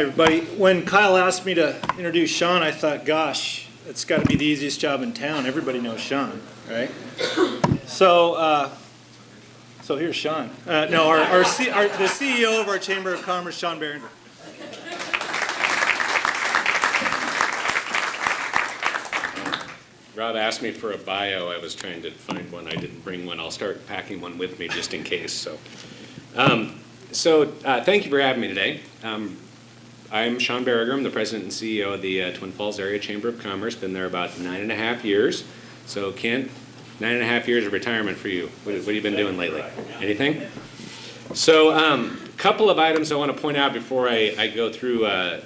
Hi, everybody. When Kyle asked me to introduce Shawn, I thought, gosh, it's got to be the easiest job in town. Everybody knows Shawn, right? So here's Shawn. No, the CEO of our Chamber of Commerce, Shawnn Barigar. Rob asked me for a bio. I was trying to find one. I didn't bring one. I'll start packing one with me just in case. So thank you for having me today. I'm Shawnn Barigar. I'm the president and CEO of the Twin Falls Area Chamber of Commerce. Been there about 9.5 years. So Kent, 9.5 years of retirement for you. What have you been doing lately? Anything? So a couple of items I want to point out before I go through a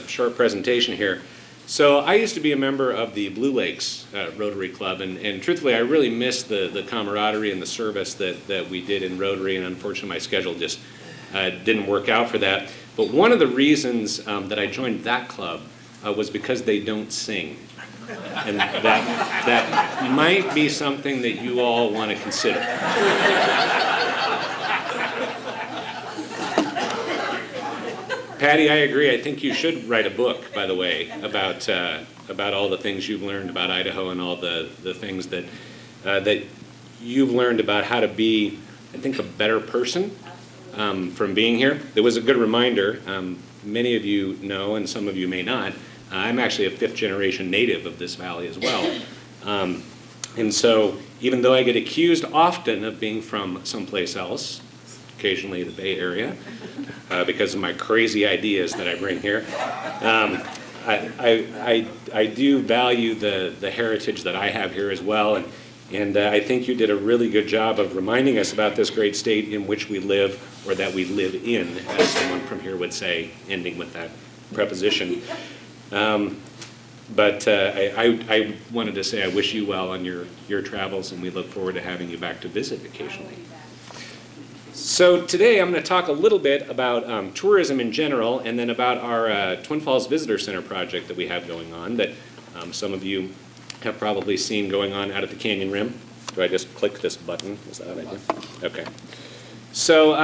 short presentation here. So I used to be a member of the Blue Lakes Rotary Club, and truthfully I really miss the camaraderie and the service that we did in Rotary, and unfortunately my schedule just didn't work out for that. But one of the reasons that I joined that club was because they don't sing. And that might be something that you all want to consider. Patty, I agree. I think you should write a book, by the way, about all the things you've learned about Idaho and all the things that you've learned about how to be, I think, a better person from being here. It was a good reminder. Many of you know, and some of you may not, I'm actually a fifth-generation native of this valley as well. And so even though I get accused often of being from someplace else, occasionally the Bay Area, because of my crazy ideas that I bring here, I do value the heritage that I have here as well, and I think you did a really good job of reminding us about this great state in which we live, or that we live in, as someone from here would say, ending with that preposition. But I wanted to say I wish you well on your travels, and we look forward to having you back to visit occasionally. So today I'm going to talk a little bit about tourism in general, and then about our Twin Falls Visitor Center project that we have going on that some of you have probably seen going on out at the Canyon Rim. Do I just click this button? Is that what I do? Okay. So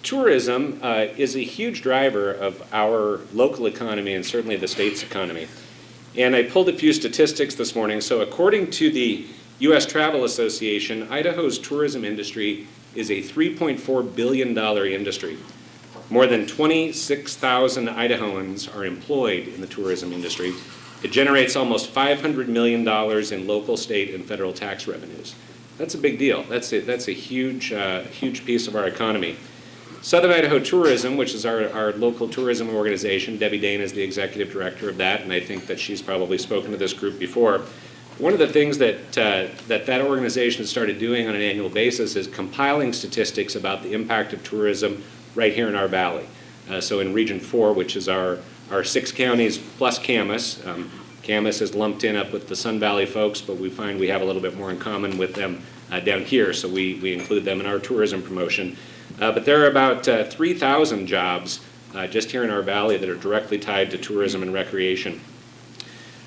tourism is a huge driver of our local economy and certainly the state's economy. And I pulled a few statistics this morning. So according to the U.S. Travel Association, Idaho's tourism industry is a $3.4 billion industry. More than 26,000 Idahoans are employed in the tourism industry. It generates almost $500 million in local, state, and federal tax revenues. That's a big deal. That's a huge piece of our economy. Southern Idaho Tourism, which is our local tourism organization, Debbie Dane is the executive director of that, and I think that she's probably spoken to this group before. One of the things that organization has started doing on an annual basis is compiling statistics about the impact of tourism right here in our valley. So in Region 4, which is our 6 counties plus Camas. Camas is lumped in up with the Sun Valley folks, but we find we have a little bit more in common with them down here, so we include them in our tourism promotion. But there are about 3,000 jobs just here in our valley that are directly tied to tourism and recreation.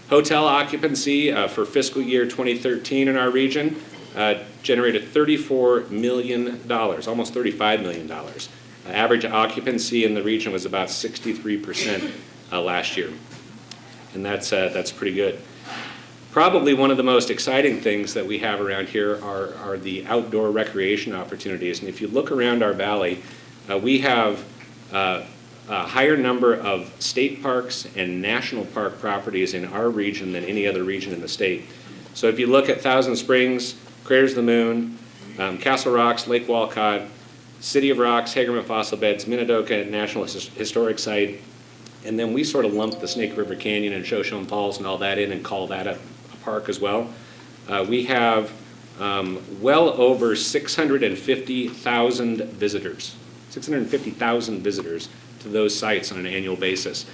Hotel occupancy for fiscal year 2013 in our region generated $34 million, almost $35 million. Average occupancy in the region was about 63% last year, and that's pretty good. Probably one of the most exciting things that we have around here are the outdoor recreation opportunities. And if you look around our valley, we have a higher number of state parks and national park properties in our region than any other region in the state. So if you look at Thousand Springs, Craters of the Moon, Castle Rocks, Lake Walcott, City of Rocks, Hagerman Fossil Beds, Minidoka National Historic Site, and then we sort of lump the Snake River Canyon and Shoshone Falls and all that in and call that a park as well. We have well over 650,000 visitors, 650,000 visitors to those sites on an annual basis.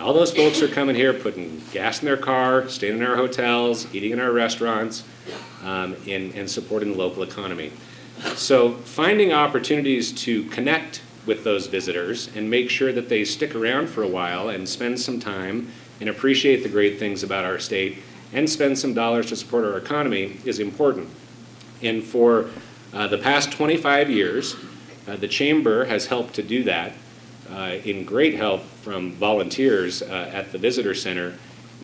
All those folks are coming here, putting gas in their car, staying in our hotels, eating in our restaurants, and supporting the local economy. So finding opportunities to connect with those visitors and make sure that they stick around for a while and spend some time and appreciate the great things about our state and spend some dollars to support our economy is important. And for the past 25 years, the Chamber has helped to do that in great help from volunteers at the visitor center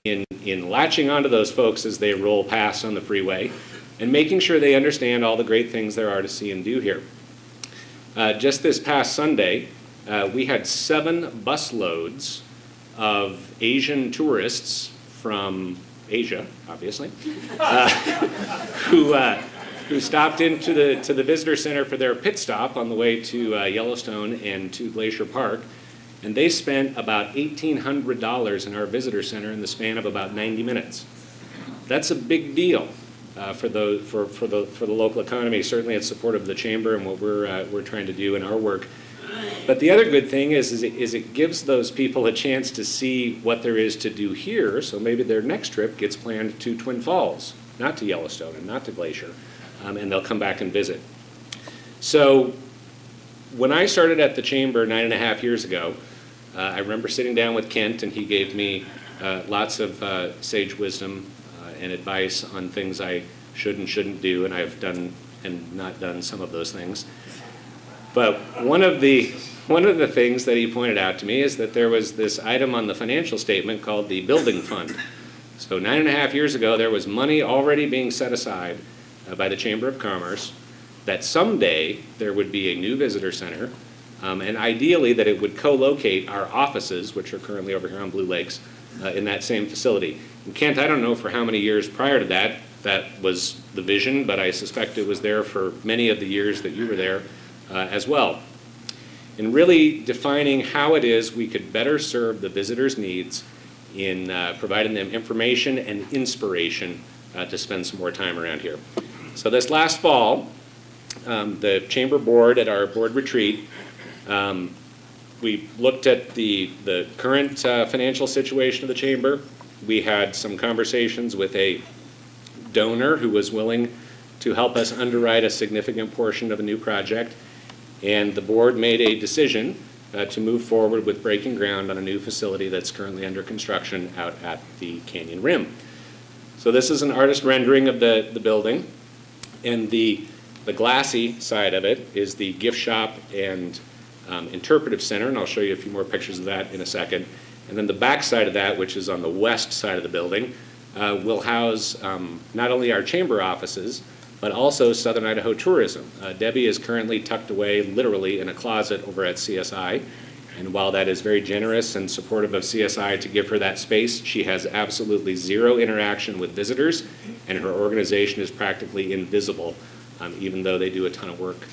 in latching onto those folks as they roll past on the freeway and making sure they understand all the great things there are to see and do here. Just this past Sunday, we had 7 bus loads of Asian tourists from Asia, obviously, who stopped into the visitor center for their pit stop on the way to Yellowstone and to Glacier Park. And they spent about $1,800 in our visitor center in the span of about 90 minutes. That's a big deal for the local economy. Certainly, it's supportive of the chamber and what we're trying to do in our work. But the other good thing is it gives those people a chance to see what there is to do here. So maybe their next trip gets planned to Twin Falls, not to Yellowstone and not to Glacier, and they'll come back and visit. So when I started at the chamber 9.5 years ago, I remember sitting down with Kent, and he gave me lots of sage wisdom and advice on things I should and shouldn't do, and I've done and not done some of those things. But one of the things that he pointed out to me is that there was this item on the financial statement called the building fund. So 9.5 years ago, there was money already being set aside by the Chamber of Commerce that someday there would be a new visitor center, and ideally that it would co-locate our offices, which are currently over here on Blue Lakes, in that same facility. And Kent, I don't know for how many years prior to that was the vision, but I suspect it was there for many of the years that you were there as well. In really defining how it is we could better serve the visitors' needs in providing them information and inspiration to spend some more time around here. So this last fall, the Chamber Board at our board retreat, we looked at the current financial situation of the Chamber. We had some conversations with a donor who was willing to help us underwrite a significant portion of a new project. And the board made a decision to move forward with breaking ground on a new facility that's currently under construction out at the canyon rim. So this is an artist rendering of the building. And the glassy side of it is the gift shop and interpretive center, and I'll show you a few more pictures of that in a second. And then the back side of that, which is on the west side of the building, will house not only our chamber offices, but also Southern Idaho Tourism. Debbie is currently tucked away literally in a closet over at CSI. And while that is very generous and supportive of CSI to give her that space, she has absolutely zero interaction with visitors, and her organization is practically invisible, even though they do a ton of work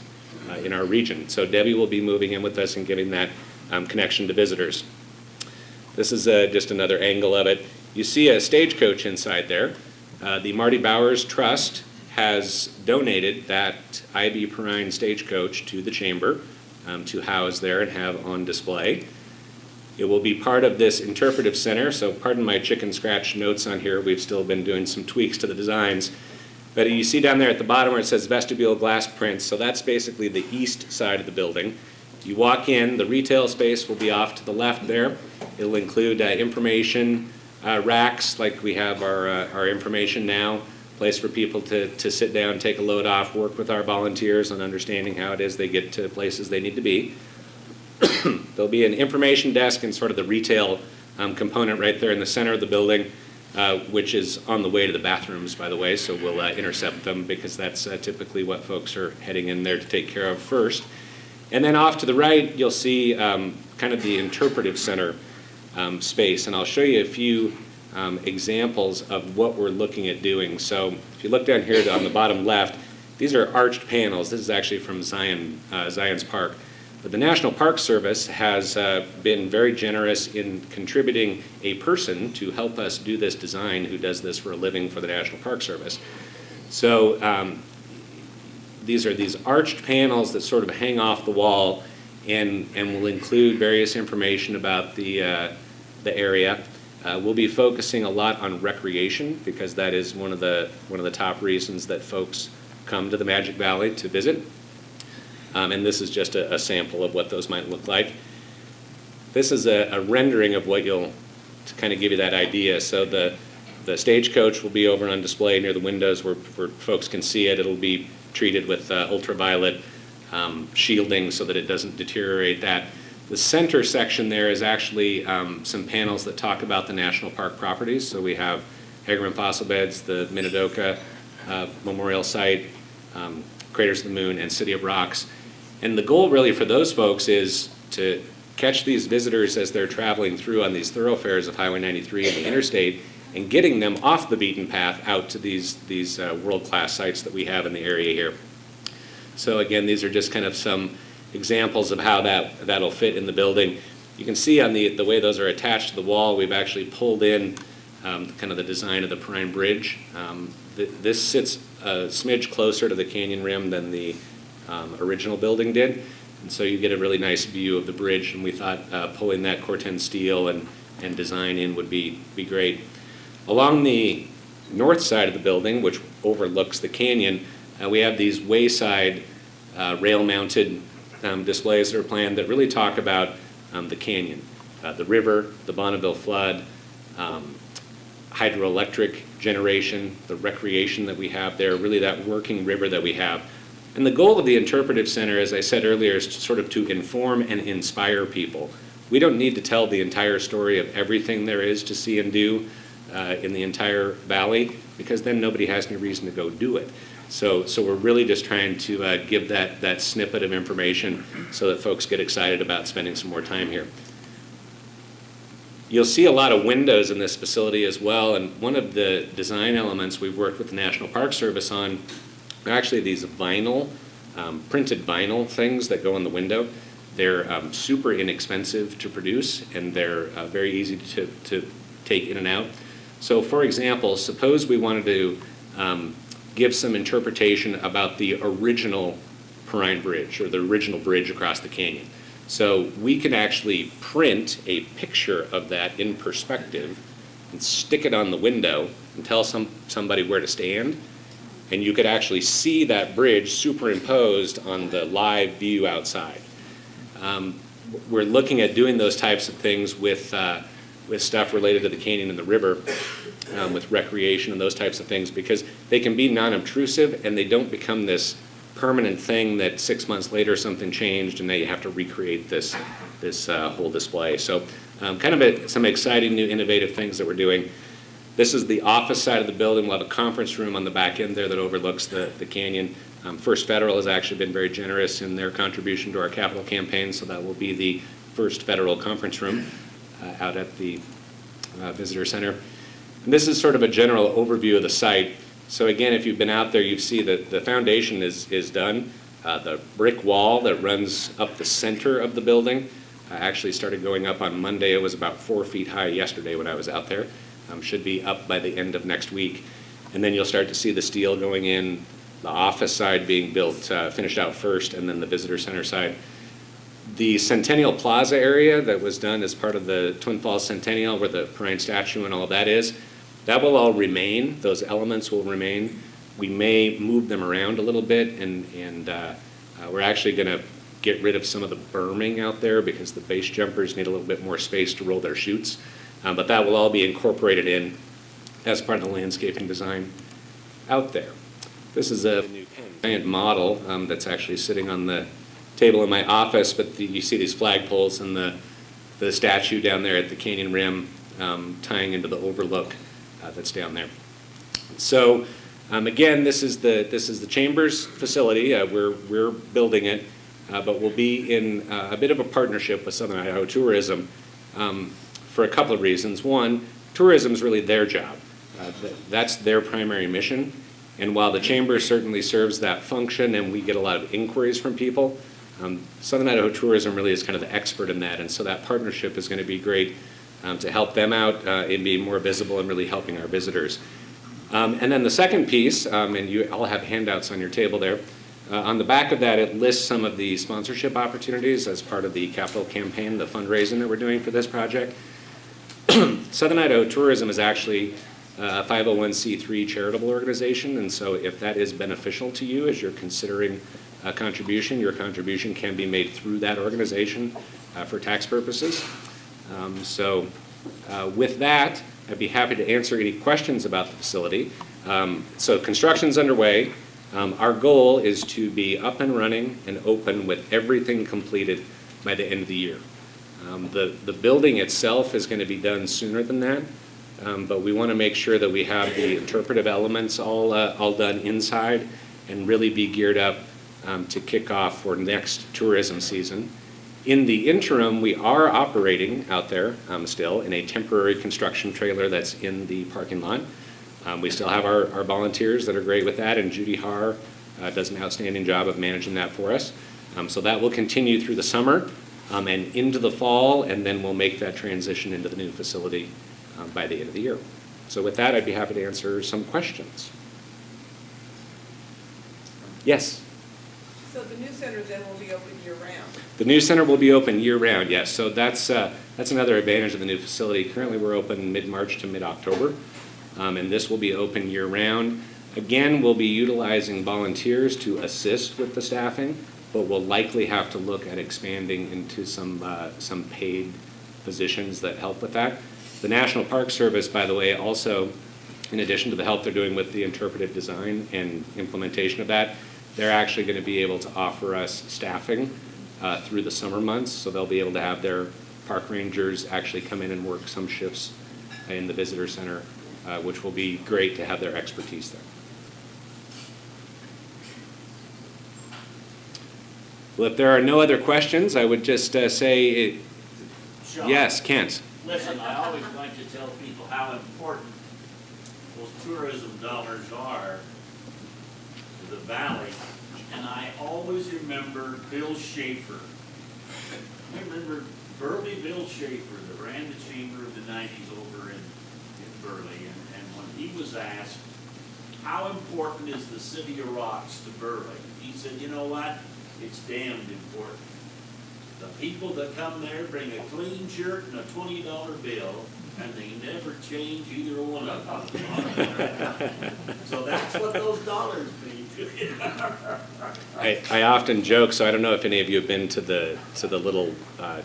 in our region. So Debbie will be moving in with us and giving that connection to visitors. This is just another angle of it. You see a stagecoach inside there. The Marty Bowers Trust has donated that I.B. Perrine stagecoach to the chamber to house there and have on display. It will be part of this interpretive center, so pardon my chicken scratch notes on here. We've still been doing some tweaks to the designs. But you see down there at the bottom where it says vestibule glass prints, so that's basically the east side of the building. You walk in, the retail space will be off to the left there. It'll include information racks like we have our information now, place for people to sit down, take a load off, work with our volunteers on understanding how it is they get to places they need to be. There'll be an information desk and sort of the retail component right there in the center of the building, which is on the way to the bathrooms, by the way, so we'll intercept them because that's typically what folks are heading in there to take care of first. And then off to the right, you'll see kind of the interpretive center space, and I'll show you a few examples of what we're looking at doing. So if you look down here on the bottom left, these are arched panels. This is actually from Zion's Park. But the National Park Service has been very generous in contributing a person to help us do this design who does this for a living for the National Park Service. So these are these arched panels that sort of hang off the wall and will include various information about the area. We'll be focusing a lot on recreation because that is one of the top reasons that folks come to the Magic Valley to visit. And this is just a sample of what those might look like. This is a rendering of what to kind of give you that idea. So the stagecoach will be over on display near the windows where folks can see it. It'll be treated with ultraviolet shielding so that it doesn't deteriorate that. The center section there is actually some panels that talk about the national park properties. So we have Hagerman Fossil Beds, the Minidoka Memorial Site, Craters of the Moon, and City of Rocks. And the goal really for those folks is to catch these visitors as they're traveling through on these thoroughfares of Highway 93 and the interstate, and getting them off the beaten path out to these world-class sites that we have in the area here. So again, these are just kind of some examples of how that'll fit in the building. You can see on the way those are attached to the wall, we've actually pulled in kind of the design of the Prime Bridge. This sits a smidge closer to the canyon rim than the original building did. And so you get a really nice view of the bridge, and we thought pulling that Corten steel and design in would be great. Along the north side of the building, which overlooks the canyon, we have these wayside rail-mounted displays that are planned that really talk about the canyon, the river, the Bonneville flood, hydroelectric generation, the recreation that we have there, really that working river that we have. And the goal of the Interpretive Center, as I said earlier, is sort of to inform and inspire people. We don't need to tell the entire story of everything there is to see and do in the entire valley, because then nobody has any reason to go do it. So we're really just trying to give that snippet of information so that folks get excited about spending some more time here. You'll see a lot of windows in this facility as well, and one of the design elements we've worked with the National Park Service on are actually these vinyl, printed vinyl things that go in the window. They're super inexpensive to produce, and they're very easy to take in and out. So for example, suppose we wanted to give some interpretation about the original Prime Bridge, or the original bridge across the canyon. So we can actually print a picture of that in perspective and stick it on the window and tell somebody where to stand. And you could actually see that bridge superimposed on the live view outside. We're looking at doing those types of things with stuff related to the canyon and the river, with recreation and those types of things, because they can be non-obtrusive and they don't become this permanent thing that 6 months later something changed and now you have to recreate this whole display. So kind of some exciting new innovative things that we're doing. This is the office side of the building. We'll have a conference room on the back end there that overlooks the canyon. First Federal has actually been very generous in their contribution to our capital campaign, so that will be the First Federal conference room out at the visitor center. And this is sort of a general overview of the site. So again, if you've been out there, you see that the foundation is done. The brick wall that runs up the center of the building actually started going up on Monday. It was about 4 feet high yesterday when I was out there. Should be up by the end of next week. And then you'll start to see the steel going in, the office side being built, finished out first, and then the visitor center side. The Centennial Plaza area that was done as part of the Twin Falls Centennial, where the Perrine statue and all of that is, that will all remain. Those elements will remain. We may move them around a little bit, and we're actually going to get rid of some of the berming out there because the base jumpers need a little bit more space to roll their chutes. But that will all be incorporated in as part of the landscaping design out there. This is a giant model that's actually sitting on the table in my office, but you see these flagpoles and the statue down there at the canyon rim tying into the overlook that's down there. So again, this is the Chambers facility. We're building it, but we'll be in a bit of a partnership with Southern Idaho Tourism for a couple of reasons. One, tourism is really their job. That's their primary mission. And while the Chamber certainly serves that function and we get a lot of inquiries from people, Southern Idaho Tourism really is kind of the expert in that. And so that partnership is going to be great to help them out in being more visible and really helping our visitors. And then the second piece, and you all have handouts on your table there, on the back of that, it lists some of the sponsorship opportunities as part of the capital campaign, the fundraising that we're doing for this project. Southern Idaho Tourism is actually a 501c3 charitable organization, and so if that is beneficial to you as you're considering a contribution, your contribution can be made through that organization for tax purposes. With that, I'd be happy to answer any questions about the facility. So construction's underway. Our goal is to be up and running and open with everything completed by the end of the year. The building itself is going to be done sooner than that, but we want to make sure that we have the interpretive elements all done inside and really be geared up to kick off for next tourism season. In the interim, we are operating out there still in a temporary construction trailer that's in the parking lot. We still have our volunteers that are great with that, and Judy Haar does an outstanding job of managing that for us. So that will continue through the summer and into the fall, and then we'll make that transition into the new facility by the end of the year. So with that, I'd be happy to answer some questions. Yes? So the new center then will be open year-round? The new center will be open year-round, yes. So that's another advantage of the new facility. Currently, we're open mid-March to mid-October, and this will be open year-round. Again, we'll be utilizing volunteers to assist with the staffing, but we'll likely have to look at expanding into some paid positions that help with that. The National Park Service, by the way, also, in addition to the help they're doing with the interpretive design and implementation of that, they're actually going to be able to offer us staffing through the summer months, so they'll be able to have their park rangers actually come in and work some shifts in the visitor center, which will be great to have their expertise there. Well, if there are no other questions, I would just say, Shawnn, yes, Kent. listen, I always like to tell people how important those tourism dollars are to the valley, and I always remember Bill Schaefer. I remember Burley Bill Schaefer that ran the chamber of the 90s over in Burley, and when he was asked, how important is the City of Rocks to Burley? He said, you know what? It's damned important. The people that come there bring a clean shirt and a $20 bill, and they never change either one of them. So that's what those dollars mean to you. I often joke, so I don't know if any of you have been to the little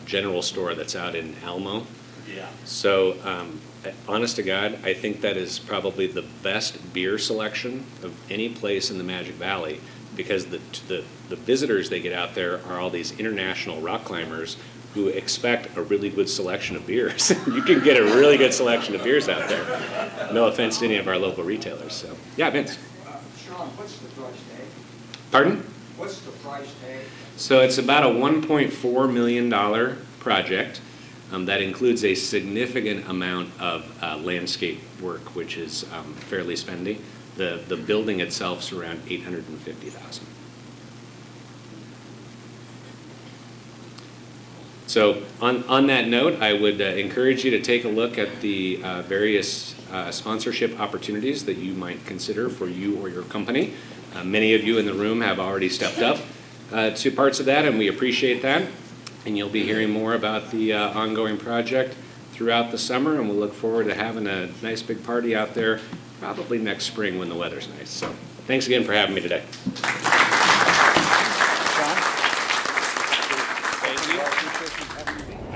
general store that's out in Elmo. Yeah. So, honest to God, I think that is probably the best beer selection of any place in the Magic Valley, because the visitors they get out there are all these international rock climbers who expect a really good selection of beers. You can get a really good selection of beers out there. No offense to any of our local retailers. So, yeah, Vince. Shawnn, what's the price tag? Pardon? What's the price tag? So it's about a $1.4 million project. That includes a significant amount of landscape work, which is fairly spendy. The building itself is around $850,000. So on that note, I would encourage you to take a look at the various sponsorship opportunities that you might consider for you or your company. Many of you in the room have already stepped up to parts of that, and we appreciate that. And you'll be hearing more about the ongoing project throughout the summer, and we'll look forward to having a nice big party out there probably next spring when the weather's nice. So thanks again for having me today. Shawnn? Thank you.